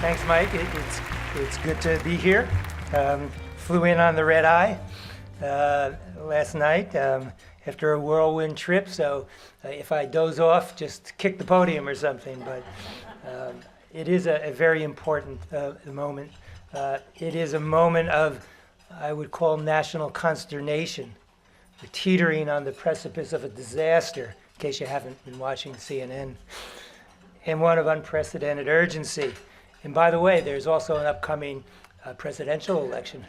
Thanks, Mike. It's good to be here. Flew in on the red eye last night after a whirlwind trip, so if I doze off, just kick the podium or something. But it is a very important moment. It is a moment of, I would call, national consternation. We're teetering on the precipice of a disaster, in case you haven't been watching CNN, and one of unprecedented urgency. And by the way, there's also an upcoming presidential election.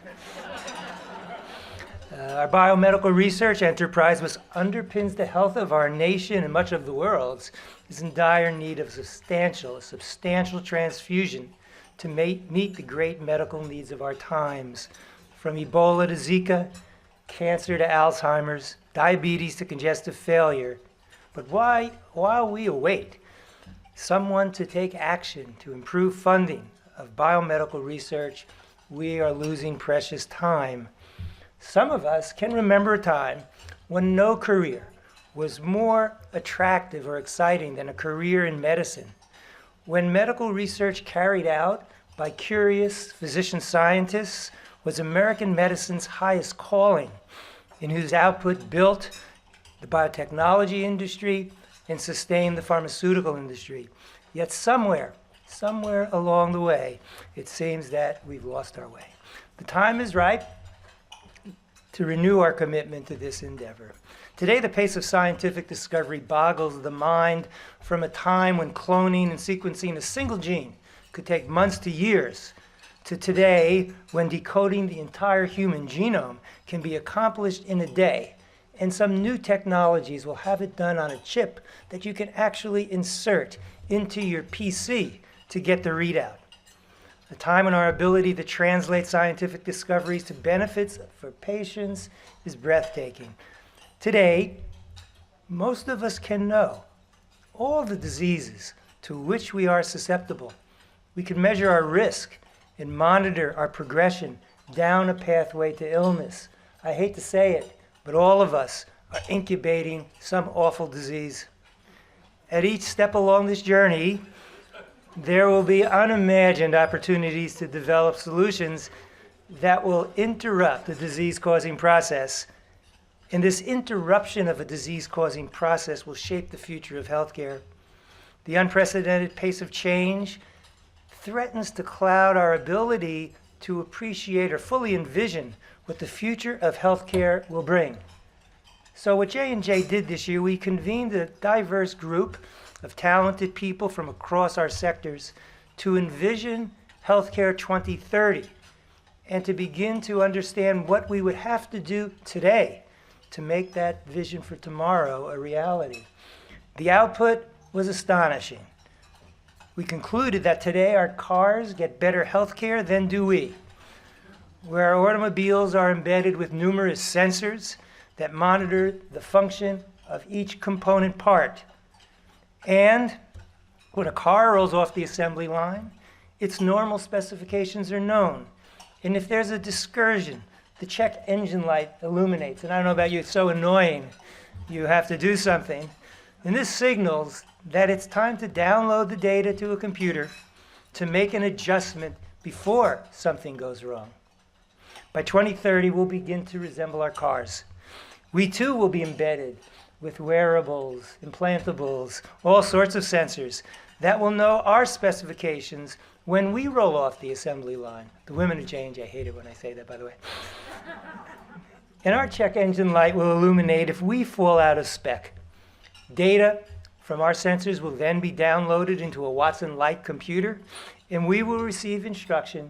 Our biomedical research enterprise, which underpins the health of our nation and much of the world, is in dire need of a substantial transfusion to meet the great medical needs of our times, from Ebola to Zika, cancer to Alzheimer's, diabetes to congestive failure. But while we await someone to take action to improve funding of biomedical research, we are losing precious time. Some of us can remember a time when no career was more attractive or exciting than a career in medicine, when medical research carried out by curious physician scientists was American medicine's highest calling, in whose output built the biotechnology industry and sustained the pharmaceutical industry. Yet somewhere along the way, it seems that we've lost our way. The time is ripe to renew our commitment to this endeavor. Today, the pace of scientific discovery boggles the mind, from a time when cloning and sequencing a single gene could take months to years, to today, when decoding the entire human genome can be accomplished in a day. And some new technologies will have it done on a chip that you can actually insert into your PC to get the readout. A time when our ability to translate scientific discoveries to benefits for patients is breathtaking. Today, most of us can know all the diseases to which we are susceptible. We can measure our risk and monitor our progression down a pathway to illness. I hate to say it, but all of us are incubating some awful disease. At each step along this journey, there will be unimagined opportunities to develop solutions that will interrupt the disease-causing process. And this interruption of a disease-causing process will shape the future of healthcare. The unprecedented pace of change threatens to cloud our ability to appreciate or fully envision what the future of healthcare will bring. So what J&J did this year, we convened a diverse group of talented people from across our sectors to envision Healthcare 2030 and to begin to understand what we would have to do today to make that vision for tomorrow a reality. The output was astonishing. We concluded that today our cars get better healthcare than do we, where our automobiles are embedded with numerous sensors that monitor the function of each component part. And when a car rolls off the assembly line, its normal specifications are known. And if there's a discursion, the check engine light illuminates. And I don't know about you, it's so annoying. You have to do something. And this signals that it's time to download the data to a computer to make an adjustment before something goes wrong. By 2030, we'll begin to resemble our cars. We too will be embedded with wearables, implantables, all sorts of sensors that will know our specifications when we roll off the assembly line. The women at J&J hate it when I say that, by the way. And our check engine light will illuminate if we fall out of spec. Data from our sensors will then be downloaded into a Watson-like computer, and we will receive instruction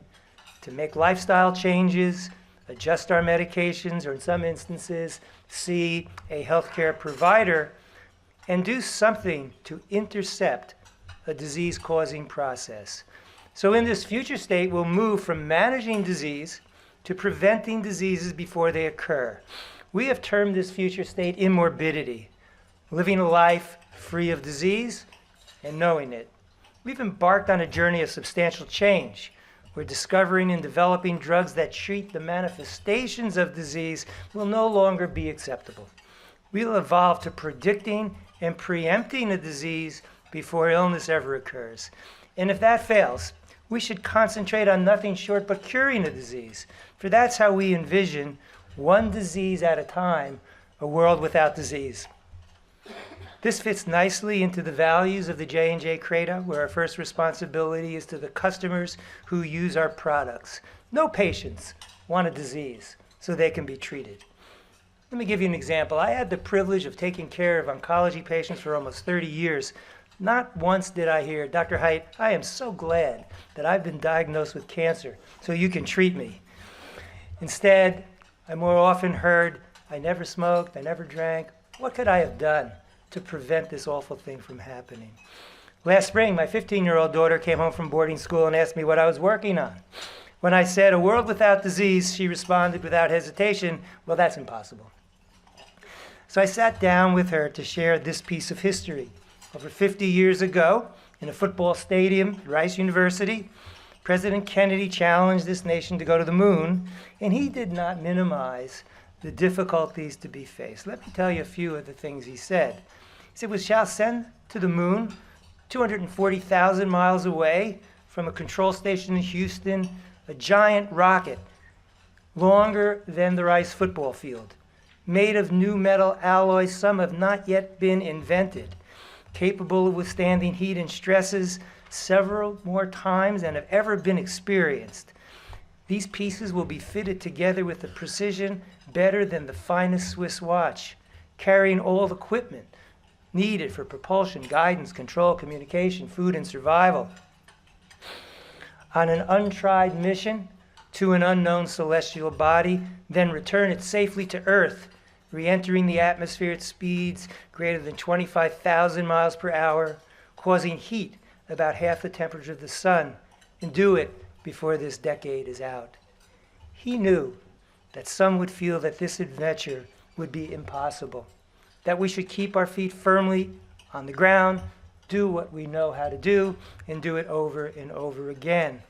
to make lifestyle changes, adjust our medications, or in some instances, see a healthcare provider, and do something to intercept a disease-causing process. So in this future state, we'll move from managing disease to preventing diseases before they occur. We have termed this future state immorbidity, living a life free of disease and knowing it. We've embarked on a journey of substantial change. We're discovering and developing drugs that treat the manifestations of disease will no longer be acceptable. We'll evolve to predicting and preempting a disease before illness ever occurs. And if that fails, We should concentrate on nothing short but curing a disease, for that's how we envision, one disease at a time, a world without disease. This fits nicely into the values of the J&J Credo, where our first responsibility is to the customers who use our products. No patients want a disease so they can be treated. Let me give you an example. I had the privilege of taking care of oncology patients for almost 30 years. Not once did I hear, "Dr. Hait, I am so glad that I've been diagnosed with cancer so you can treat me." Instead, I more often heard, "I never smoked, I never drank. What could I have done to prevent this awful thing from happening?" Last spring, my 15-year-old daughter came home from boarding school and asked me what I was working on. When I said, "A world without disease," she responded without hesitation, "Well, that's impossible." So I sat down with her to share this piece of history. Over 50 years ago, in a football stadium at Rice University, President Kennedy challenged this nation to go to the moon, and he did not minimize the difficulties to be faced. Let me tell you a few of the things he said. He said, "We shall send to the moon 240,000 miles away from a control station in Houston, a giant rocket longer than the Rice football field, made of new metal alloys, some have not yet been invented, capable of withstanding heat and stresses several more times than have ever been experienced. These pieces will be fitted together with a precision better than the finest Swiss watch, carrying all the equipment needed for propulsion, guidance, control, communication, food, and survival. On an untried mission to an unknown celestial body, then return it safely to Earth, re-entering the atmosphere at speeds greater than 25,000 miles per hour, causing heat about half the temperature of the sun, and do it before this decade is out." He knew that some would feel that this adventure would be impossible, that we should keep our feet firmly on the ground, do what we know how to do, and do it over and over again.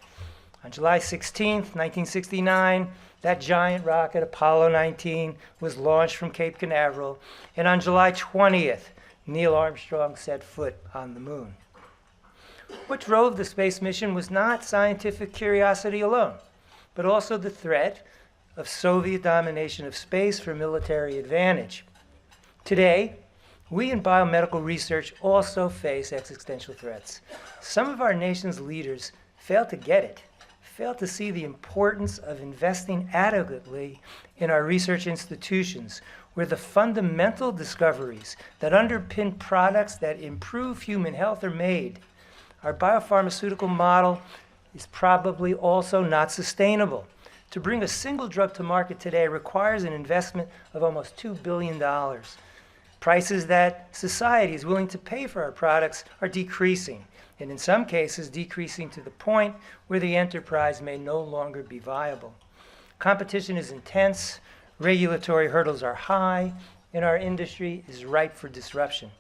On July 16th, 1969, that giant rocket, Apollo 19, was launched from Cape Canaveral, and on July 20th, Neil Armstrong set foot on the moon. What drove the space mission was not scientific curiosity alone, but also the threat of Soviet domination of space for military advantage. Today, we in biomedical research also face existential threats. Some of our nation's leaders fail to get it, fail to see the importance of investing adequately in our research institutions, where the fundamental discoveries that underpin products that improve human health are made. Our biopharmaceutical model is probably also not sustainable. To bring a single drug to market today requires an investment of almost $2 billion. Prices that society is willing to pay for our products are decreasing, and in some cases decreasing to the point where the enterprise may no longer be viable. Competition is intense, regulatory hurdles are high, and our industry is ripe for disruption.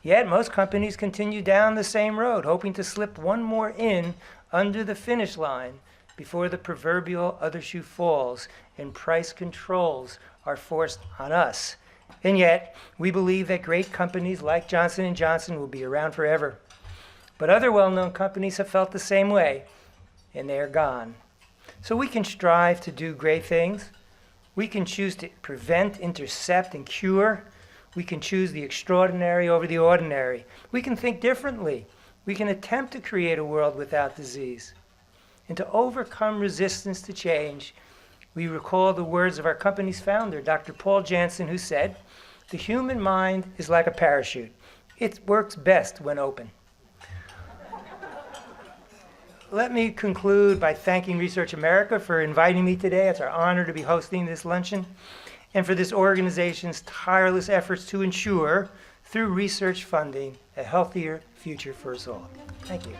Yet most companies continue down the same road, hoping to slip one more in under the finish line before the proverbial other shoe falls and price controls are forced on us. And yet, we believe that great companies like Janssen & Johnson will be around forever. But other well-known companies have felt the same way, and they are gone. So we can strive to do great things. We can choose to prevent, intercept, and cure. We can choose the extraordinary over the ordinary. We can think differently. We can attempt to create a world without disease. And to overcome resistance to change, we recall the words of our company's founder, Dr. Paul Janssen, who said, "The human mind is like a parachute. It works best when open." Let me conclude by thanking Research America for inviting me today. It's our honor to be hosting this luncheon, and for this organization's tireless efforts to ensure, through research funding, a healthier future for us all. Thank you.